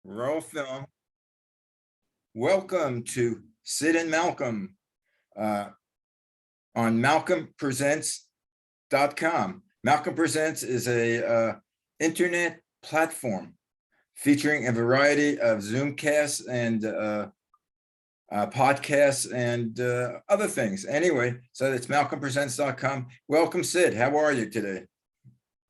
Roll film. Welcome to Syd and Malcolm on malcolmpresents.com. Malcolm Presents is a internet platform featuring a variety of Zoomcasts and podcasts and other things. Anyway, so it's malcolmpresents.com. Welcome, Syd. How are you today?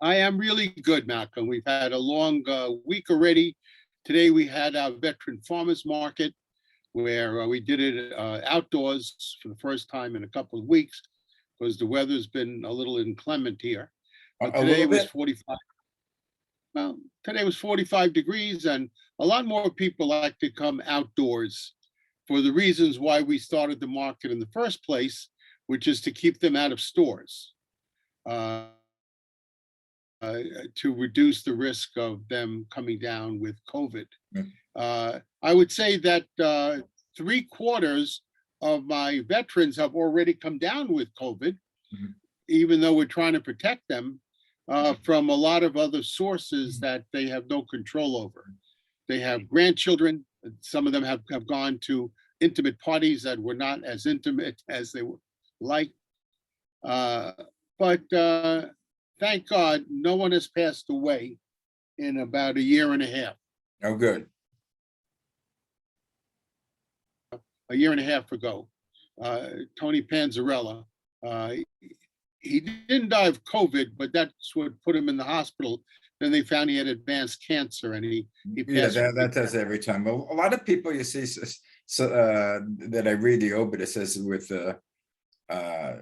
I am really good, Malcolm. We've had a long week already. Today we had our veteran farmers market where we did it outdoors for the first time in a couple of weeks because the weather's been a little inclement here. Today was 45. Well, today was 45 degrees, and a lot more people like to come outdoors for the reasons why we started the market in the first place, which is to keep them out of stores. To reduce the risk of them coming down with COVID. I would say that 3/4 of my veterans have already come down with COVID, even though we're trying to protect them from a lot of other sources that they have no control over. They have grandchildren. Some of them have gone to intimate parties that were not as intimate as they would like. But thank God, no one has passed away in about a year and a half. Oh, good. A year and a half ago, Tony Panzarella, he didn't die of COVID, but that's what put him in the hospital. Then they found he had advanced cancer, and he passed. Yeah, that does every time. Well, a lot of people you see that I read the obit, it says with not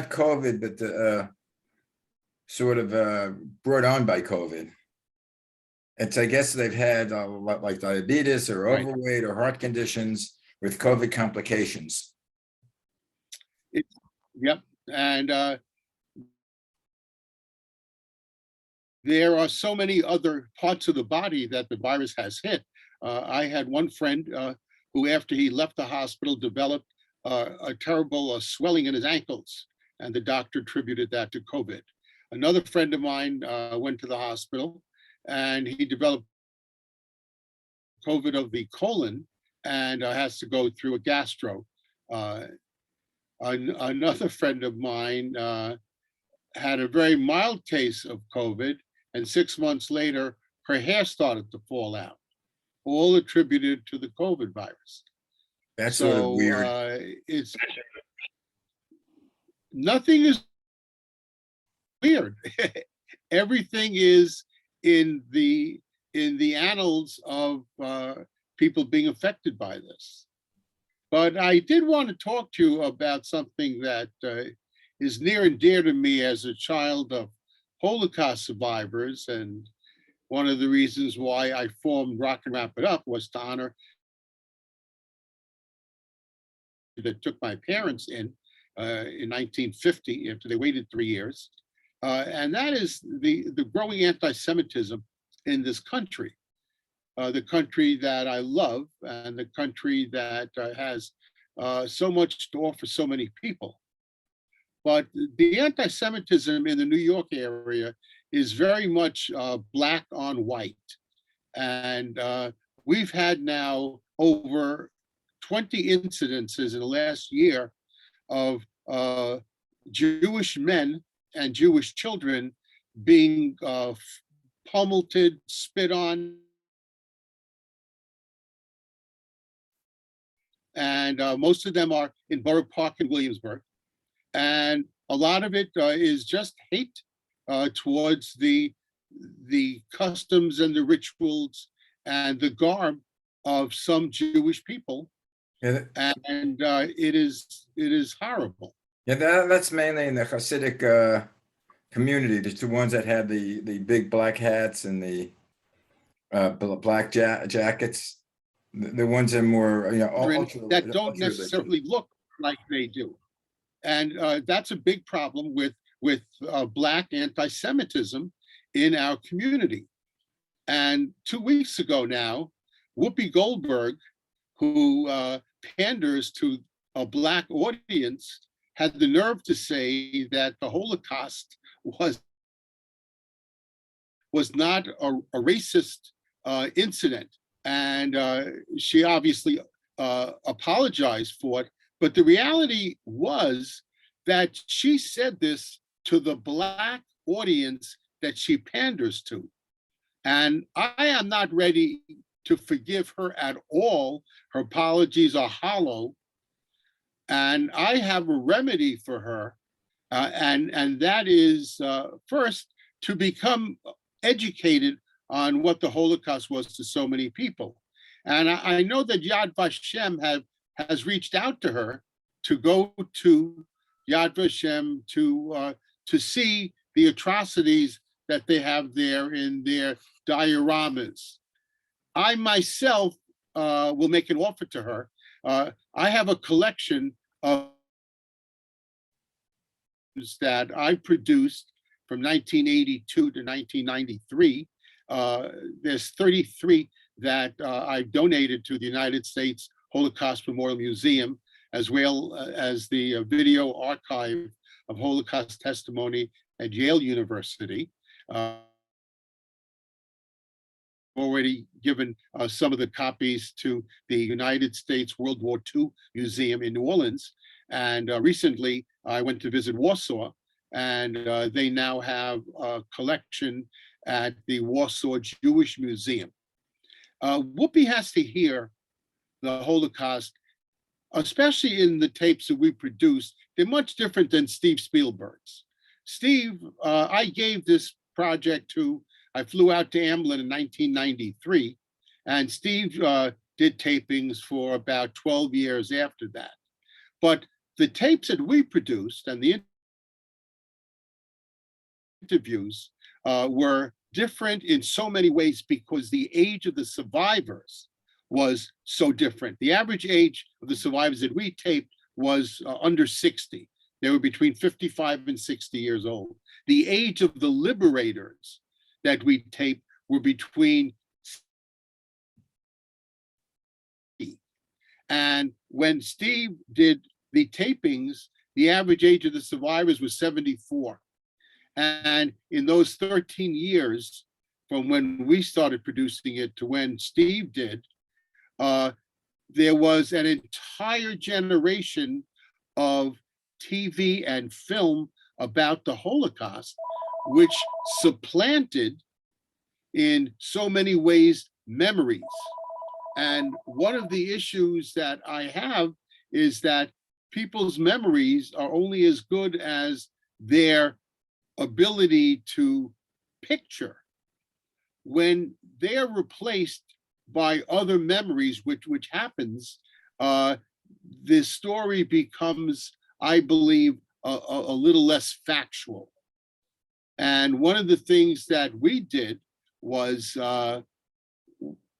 COVID, but sort of brought on by COVID. It's, I guess they've had a lot like diabetes or overweight or heart conditions with COVID complications. Yep. And there are so many other parts of the body that the virus has hit. I had one friend who, after he left the hospital, developed a terrible swelling in his ankles, and the doctor attributed that to COVID. Another friend of mine went to the hospital and he developed COVID of the colon and has to go through a gastro. Another friend of mine had a very mild case of COVID, and 6 months later, her hair started to fall out, all attributed to the COVID virus. That's sort of weird. Nothing is weird. Everything is in the annals of people being affected by this. But I did want to talk to you about something that is near and dear to me as a child of Holocaust survivors, and one of the reasons why I formed Rock and Wrap It Up was to honor that took my parents in 1950 after they waited 3 years. And that is the growing anti-Semitism in this country, the country that I love and the country that has so much to offer so many people. But the anti-Semitism in the New York area is very much black on white. And we've had now over 20 incidences in the last year of Jewish men and Jewish children being pummeled, spit on, and most of them are in Borough Park in Williamsburg. And a lot of it is just hate towards the customs and the rituals and the garb of some Jewish people. Yeah, and it is horrible. Yeah, that's mainly in the Hasidic community. There's the ones that have the big black hats and the black jackets. The ones that are more, that don't necessarily look like they do, and that's a big problem with black anti-Semitism in our community. And 2 weeks ago now, Whoopi Goldberg, who panders to a black audience, had the nerve to say that the Holocaust was not a racist incident. And she obviously apologized for it. But the reality was that she said this to the Black audience that she panders to. And I am not ready to forgive her at all. Her apologies are hollow. And I have a remedy for her. And that is first to become educated on what the Holocaust was to so many people. And I know that Yad Vashem has reached out to her to go to Yad Vashem to see the atrocities that they have there in their dioramas. I myself will make an offer to her. I have a collection of that I produced from 1982 to 1993. There's 33 that I donated to the United States Holocaust Memorial Museum, as well as the video archive of Holocaust testimony at Yale University. Already given some of the copies to the United States World War II Museum in New Orleans. And recently I went to visit Warsaw, and they now have a collection at the Warsaw Jewish Museum. Whoopi has to hear the Holocaust, especially in the tapes that we produced. They're much different than Steve Spielberg's. Steve, I gave this project to, I flew out to Amblin in 1993, and Steve did tapings for about 12 years after that. But the tapes that we produced and the interviews were different in so many ways because the age of the survivors was so different. The average age of the survivors that we taped was under 60. They were between 55 and 60 years old. The age of the liberators that we taped were between. And when Steve did the tapings, the average age of the survivors was 74. And in those 13 years, from when we started producing it to when Steve did, there was an entire generation of TV and film about the Holocaust, which supplanted in so many ways memories. And one of the issues that I have is that people's memories are only as good as their ability to picture. When they are replaced by other memories, which happens, the story becomes, I believe, a little less factual. And one of the things that we did was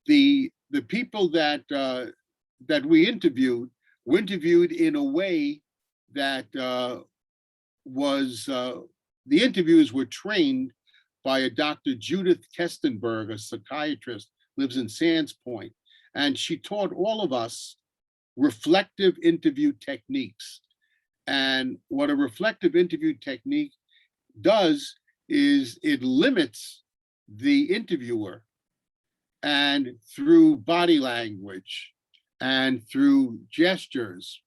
the people that we interviewed were interviewed in a way that was the interviews were trained by a Dr. Judith Kestenberg, a psychiatrist, lives in Sands Point, and she taught all of us reflective interview techniques. And what a reflective interview technique does is it limits the interviewer, and through body language and through gestures,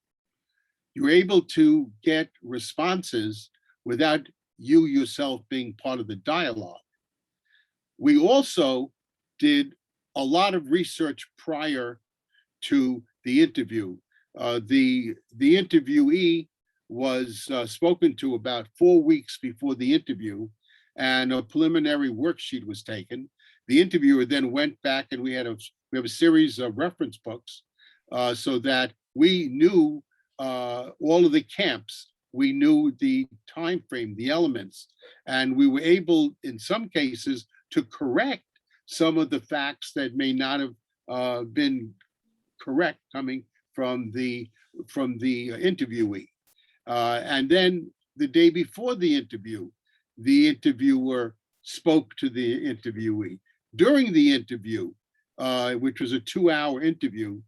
you're able to get responses without you yourself being part of the dialogue. We also did a lot of research prior to the interview. The interviewee was spoken to about 4 weeks before the interview, and a preliminary worksheet was taken. The interviewer then went back, and we have a series of reference books so that we knew all of the camps. We knew the time frame, the elements, and we were able, in some cases, to correct some of the facts that may not have been correct coming from the interviewee. And then the day before the interviewer spoke to the interviewee. During the interview, which was a 2-hour interview,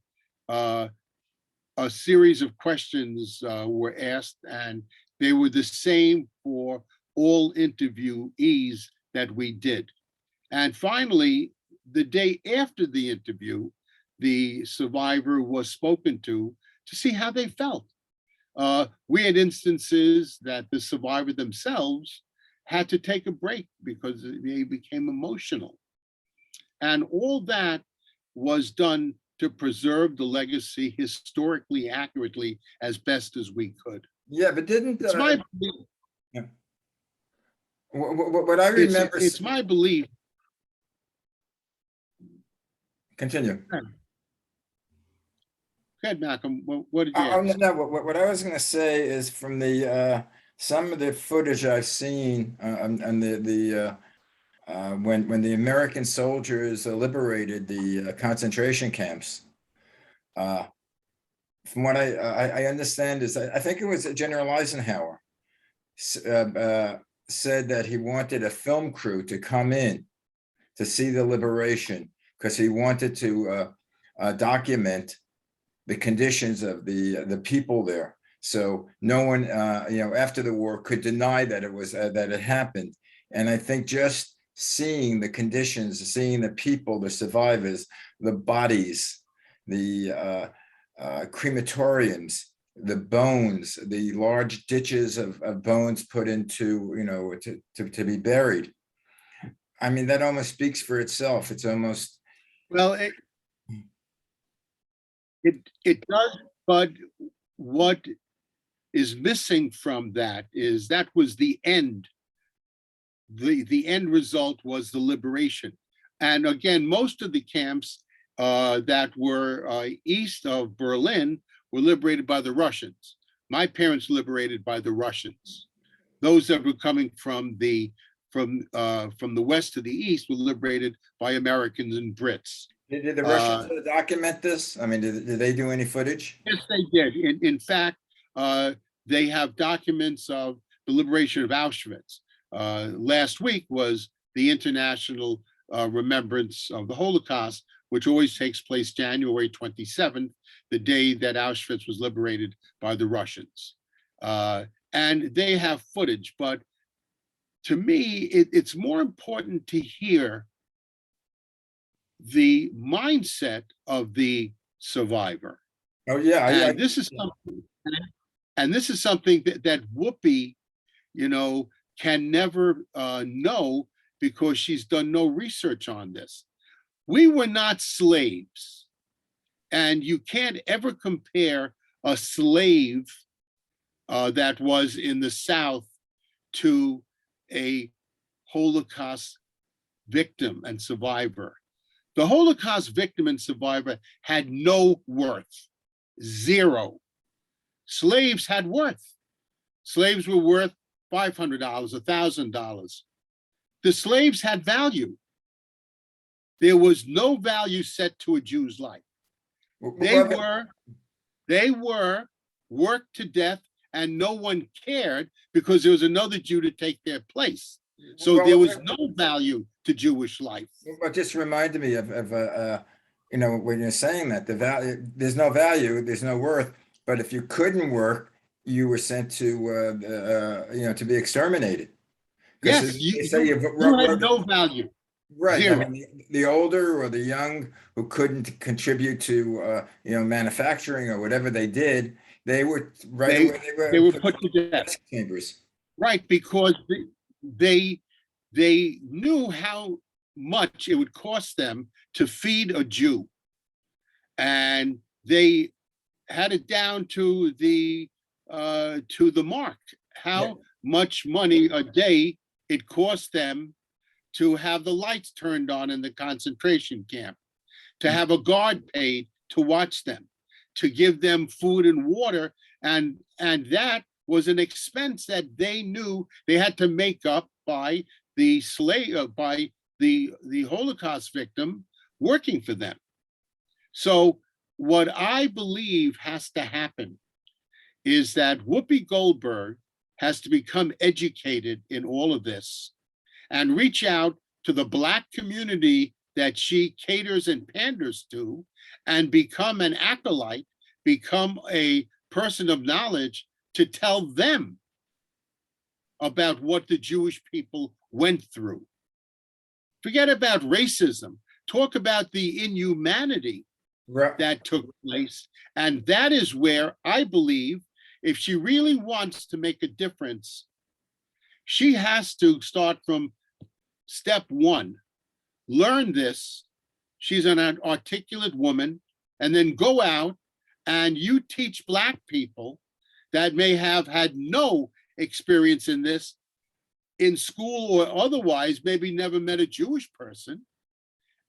a series of questions were asked, and they were the same for all interviewees that we did. And finally, the day after the interview, the survivor was spoken to see how they felt. We had instances that the survivor themselves had to take a break because they became emotional. And all that was done to preserve the legacy historically accurately as best as we could. Yeah, but didn't It's my yeah. What I remember. it's my belief. Continue. Go ahead, Malcolm. What did you Oh, ask? no, what I was going to say is from the some of the footage I've seen on the when the American soldiers liberated the concentration camps. From what I understand is I think it was General Eisenhower said that he wanted a film crew to come in to see the liberation because he wanted to document the conditions of the people there. So no one, after the war could deny that it was that it happened. And I think just seeing the conditions, seeing the people, the survivors, the bodies, the crematoriums, the bones, the large ditches of bones put into, to be buried. I mean, that almost speaks for itself. It's almost. Well, it does, but what is missing from that is that was the end. The end result was the liberation. And again, most of the camps that were east of Berlin were liberated by the Russians. My parents were liberated by the Russians. Those that were coming from the west to the east were liberated by Americans and Brits. Did the Russians document this? I mean, did they do any footage? Yes, they did. In fact, they have documents of the liberation of Auschwitz. Last week was the International Remembrance of the Holocaust, which always takes place January 27th, the day that Auschwitz was liberated by the Russians. And they have footage, but to me, it's more important to hear the mindset of the survivor. Oh yeah, this is something that Whoopi, can never know because she's done no research on this. We were not slaves, and you can't ever compare a slave that was in the South to a Holocaust victim and survivor. The Holocaust victim and survivor had no worth, zero. Slaves had worth. Slaves were worth $500, $1,000. The slaves had value. There was no value set to a Jew's life. They were worked to death, and no one cared because there was another Jew to take their place. So there was no value to Jewish life. What just reminded me of when you're saying that the value, there's no value, there's no worth. But if you couldn't work, you were sent to to be exterminated. Yes, you had no value. Right. Zero. I mean, the older or the young who couldn't contribute to manufacturing or whatever they did, they were they were put to death. Chambers. Right, because they knew how much it would cost them to feed a Jew, and they had it down to the mark. How much money a day it cost them to have the lights turned on in the concentration camp, to have a guard paid to watch them, to give them food and water, and that was an expense that they knew they had to make up by the Holocaust victim working for them. So what I believe has to happen is that Whoopi Goldberg has to become educated in all of this and reach out to the Black community that she caters and panders to and become an acolyte, become a person of knowledge to tell them about what the Jewish people went through. Forget about racism. talk about the inhumanity Right. that took place. And that is where I believe if she really wants to make a difference, she has to start from step one, learn this. She's an articulate woman, and then go out and you teach Black people that may have had no experience in this in school or otherwise, maybe never met a Jewish person,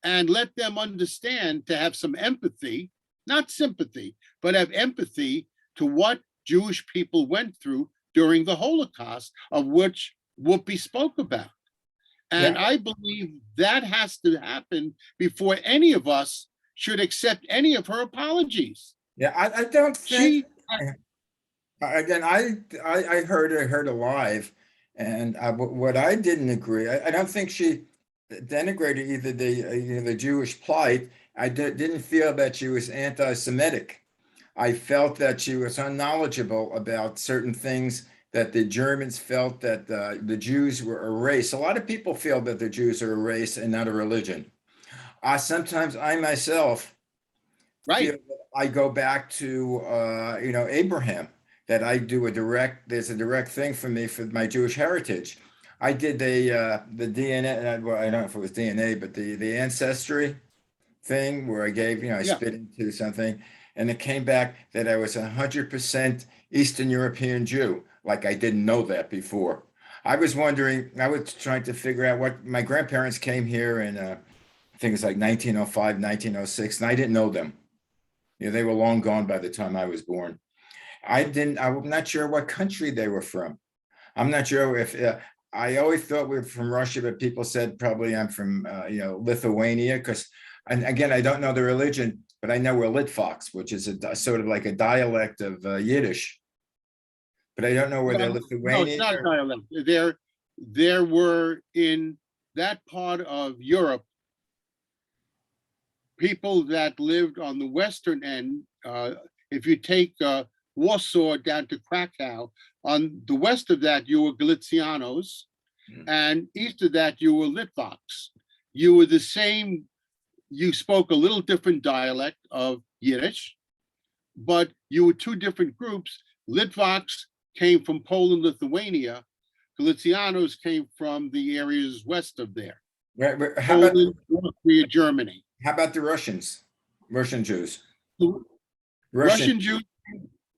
and let them understand to have some empathy, not sympathy, but have empathy to what Jewish people went through during the Holocaust, of which Whoopi spoke about. And Yeah. I believe that has to happen before any of us should accept any of her apologies. Yeah. I don't think. She, Again, I heard her live, and what I didn't agree, I don't think she denigrated either the Jewish plight. I didn't feel that she was anti-Semitic. I felt that she was unknowledgeable about certain things, that the Germans felt that the Jews were a race. A lot of people feel that the Jews are a race and not a religion. Sometimes I myself feel right, that I go back to Abraham, that there's a direct thing for me for my Jewish heritage. I did the DNA, well, I don't know if it was DNA, but the ancestry thing where I gave, I yeah, spit into something, and it came back that I was 100% Eastern European Jew. Like I didn't know that before. I was trying to figure out what my grandparents came here in, I think it's like 1905, 1906, and I didn't know them. They were long gone by the time I was born. I'm not sure what country they were from. I'm not sure if, I always thought we were from Russia, but people said probably I'm from, Lithuania, because, and again, I don't know the religion, but I know we're Litvoks, which is sort of like a dialect of Yiddish. But I don't know whether they're no, it's Lithuanian not a or. dialect. There were in that part of Europe people that lived on the western end. If you take Warsaw down to Krakow, on the west of that you were Galicianos, and east of that you were Litvoks. You were the same. You spoke a little different dialect of Yiddish, but you were two different groups. Litvoks came from Poland, Lithuania. Galicianos came from the areas west of there. Right, Poland, Austria, Germany. how about the Russians? Russian Jews. The Russian. Russian Jews,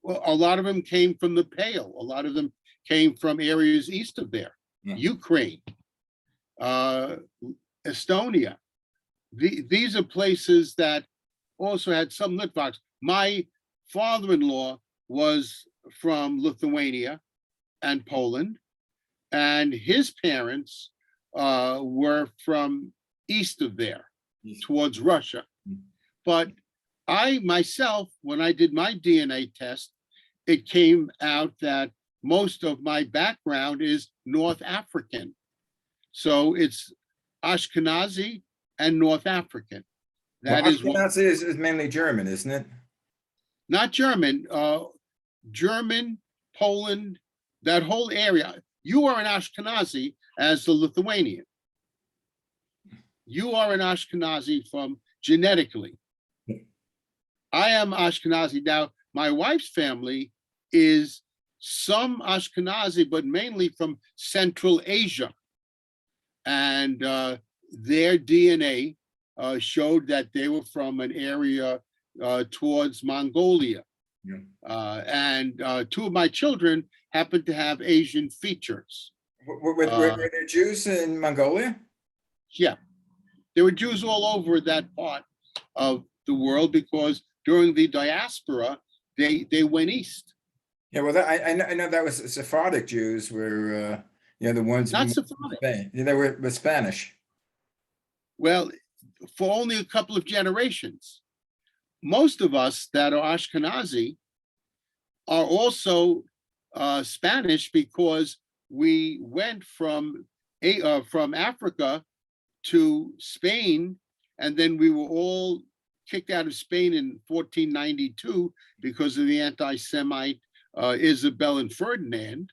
well, a lot of them came from the Pale. A lot of them came from areas east of there. Yeah. Ukraine, Estonia. These are places that also had some Litvoks. My father-in-law was from Lithuania and Poland, and his parents were from east of there, towards Russia. But I myself, when I did my DNA test, it came out that most of my background is North African. So it's Ashkenazi and North African. That is what, Ashkenazi is mainly German, isn't it? not German, German, Poland, that whole area. You are an Ashkenazi as the Lithuanian. You are an Ashkenazi from genetically. I am Ashkenazi. Now, my wife's family is some Ashkenazi, but mainly from Central Asia. And their DNA showed that they were from an area towards Mongolia. Yeah. And two of my children happen to have Asian features. Were there Jews in Mongolia? Yeah, there were Jews all over that part of the world because during the diaspora, they went east. Yeah, well, I know that was Sephardic Jews were, the ones. Not Sephardic. Spain. Yeah, they were Spanish. Well, for only a couple of generations. Most of us that are Ashkenazi are also Spanish because we went from Africa to Spain, and then we were all kicked out of Spain in 1492 because of the anti-Semite Isabel and Ferdinand.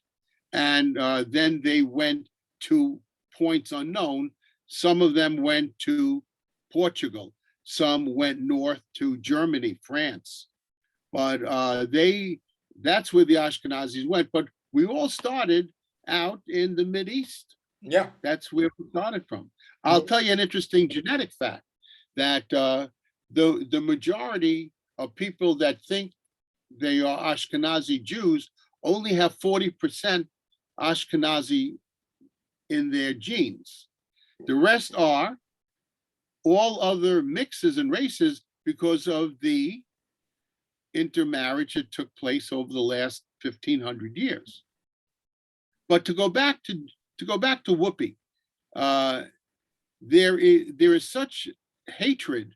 And then they went to points unknown. Some of them went to Portugal. Some went north to Germany, France. But that's where the Ashkenazis went. But we all started out in the Mideast. Yeah. That's where we started from. I'll tell you an interesting genetic fact that the majority of people that think they are Ashkenazi Jews only have 40% Ashkenazi in their genes. The rest are all other mixes and races because of the intermarriage that took place over the last 1,500 years. But to go back to Whoopi, there is such hatred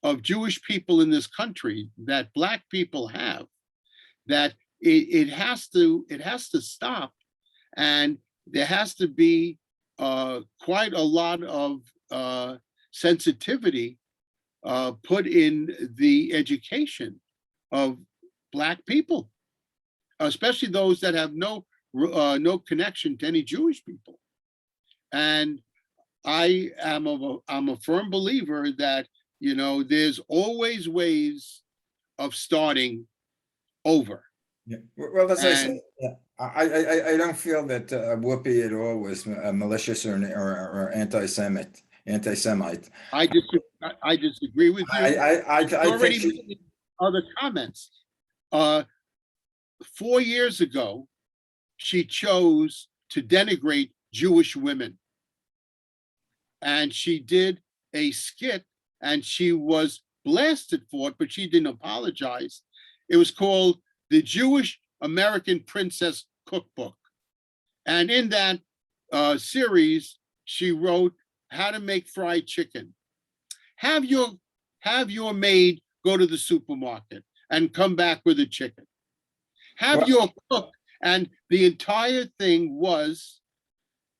of Jewish people in this country that Black people have, that it has to stop, and there has to be quite a lot of sensitivity put in the education of Black people, especially those that have no connection to any Jewish people. And I'm a firm believer that, you know, there's always ways of starting over. Yeah. Well, as I said, yeah, I don't feel that Whoopi at all was malicious or anti-Semite. I disagree with you. I Already think made other comments. 4 years ago, she chose to denigrate Jewish women. And she did a skit, and she was blasted for it, but she didn't apologize. It was called The Jewish American Princess Cookbook. And in that series, she wrote how to make fried chicken. Have your maid go to the supermarket and come back with a chicken. Have your cook, and the entire thing was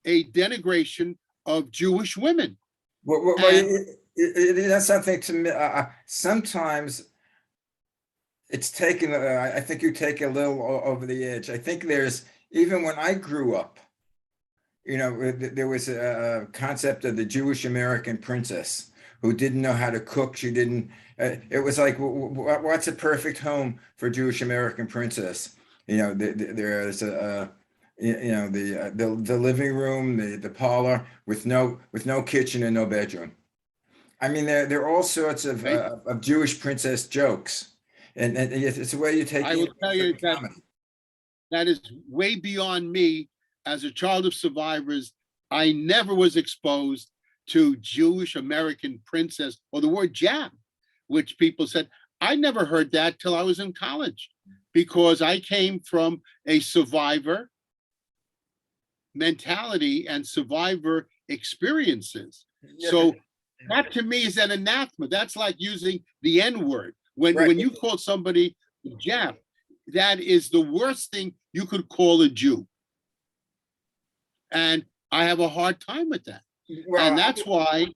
a denigration of Jewish women. Well, that's something to me. Sometimes it's taken. I think you take a little over the edge. I think there's, even when I grew up, you know, there was a concept of the Jewish American princess who didn't know how to cook. She didn't. It was like, what's a perfect home for Jewish American princess? You know, there's a. You know, the living room, the parlor with no kitchen and no bedroom. I mean, there are all sorts of Jewish princess jokes, and it's a way you take. I will tell you that is way beyond me. As a child of survivors, I never was exposed to Jewish American princess or the word Jab, which people said. I never heard that till I was in college, because I came from a survivor mentality and survivor experiences. Yeah. So that to me is an anathema. That's like using the N-word. When you call somebody Jap, that is the worst thing you could call a Jew. And I have a hard time with that. Well, and that's why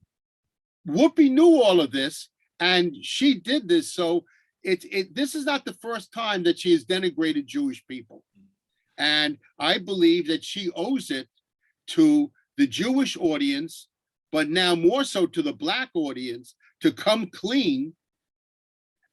Whoopi knew all of this, and she did this. So this is not the first time that she has denigrated Jewish people. And I believe that she owes it to the Jewish audience, but now more so to the Black audience, to come clean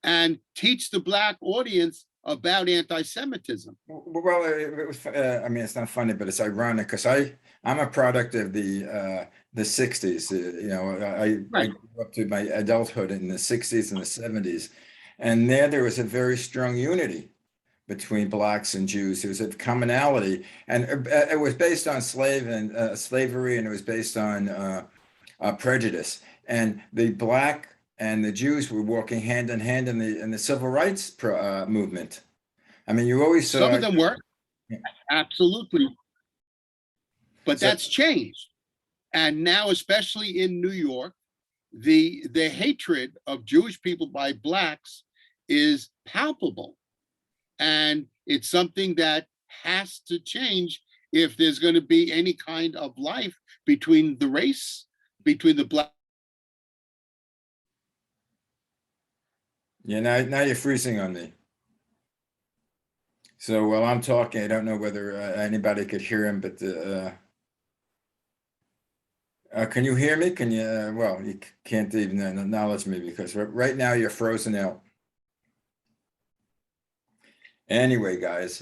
and teach the Black audience about anti-Semitism. Well, I mean, it's not funny, but it's ironic, because I'm a product of the 60s. You know, I grew up to my adulthood in the 60s and the 70s. And there was a very strong unity between Blacks and Jews. There was a commonality, and it was based on slavery, and it was based on prejudice. And the Black and the Jews were walking hand in hand in the civil rights movement. I mean, you always saw some of them were, absolutely, but that's changed. And now, especially in New York, the hatred of Jewish people by Blacks is palpable. And it's something that has to change if there's going to be any kind of life between the race, between the Black. Yeah, now you're freezing on me. So while I'm talking, I don't know whether anybody could hear him, but Can you hear me? Can you, well, you can't even acknowledge me because right now you're frozen out. Anyway, guys,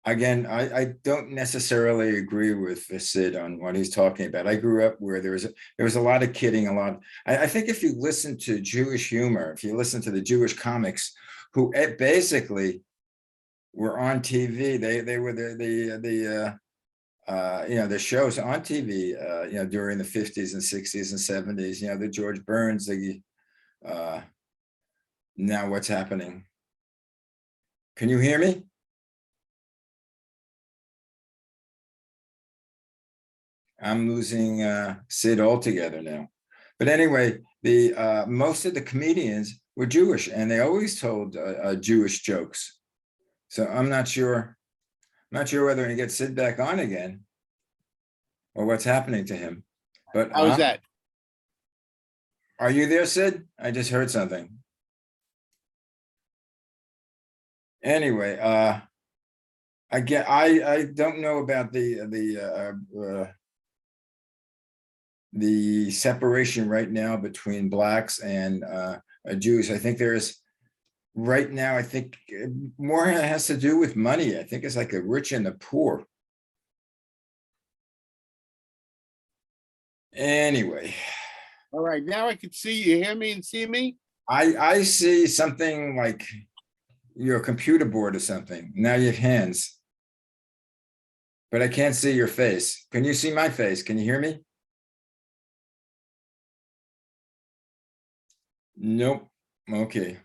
again, I don't necessarily agree with Sid on what he's talking about. I grew up where there was a lot of kidding, a lot. I think if you listen to Jewish humor, if you listen to the Jewish comics, who basically were on TV, they were the shows on TV, during the 50s and 60s and 70s, the George Burns, now what's happening? Can you hear me? I'm losing Sid altogether now. But anyway, the most of the comedians were Jewish, and they always told Jewish jokes. So I'm not sure whether he gets Sid back on again or what's happening to him. But How's that? Are you there, Sid? I just heard something. Anyway, I don't know about the separation right now between blacks and Jews. I think there's right now, I think more has to do with money. I think it's like the rich and the poor. Anyway. All right, now I can see you, hear me and see me? I see something like your computer board or something. Now you have hands. But I can't see your face. Can you see my face? Can you hear me? Nope. Okay.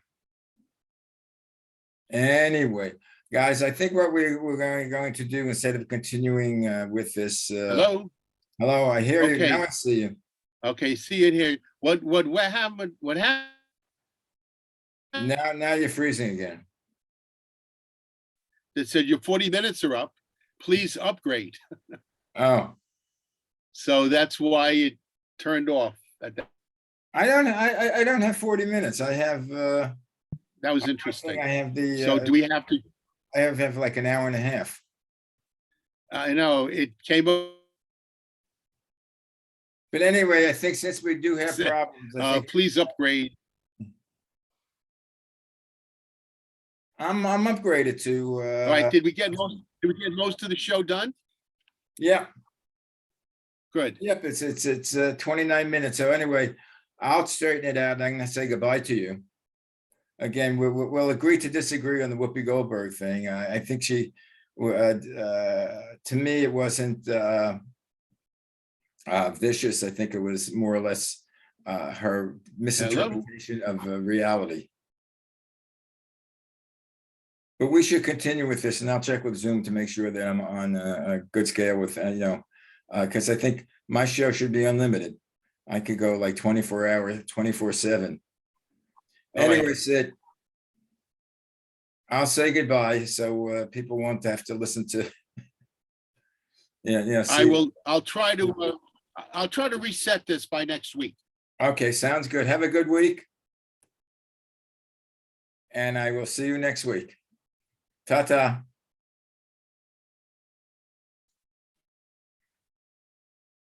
Anyway, guys, I think what we're going to do instead of continuing with this. Hello? Hello, I hear you. Okay. Now I see you. Okay, see it here. What happened? What happened? Now you're freezing again. It said your 40 minutes are up. Please upgrade. Oh. So that's why it turned off at that. I don't have 40 minutes. I have That was interesting. I have the So do we have to? I have like an hour and a half. I know it came up. But anyway, I think since we do have problems, I think Please upgrade. I'm upgraded to All right, did we get most of the show done? Yeah. Good. Yep, it's 29 minutes. So anyway, I'll straighten it out. I'm gonna say goodbye to you. Again, we'll agree to disagree on the Whoopi Goldberg thing. I think she, to me, it wasn't vicious. I think it was more or less her misinterpretation of reality. But we should continue with this, and I'll check with Zoom to make sure that I'm on a good scale with, because I think my show should be unlimited. I could go like 24 hours, 24/7. Anyway, right. Sid, I'll say goodbye so people won't have to listen to. Yeah. I will. I'll try to reset this by next week. Okay, sounds good. Have a good week, and I will see you next week. Ta-ta.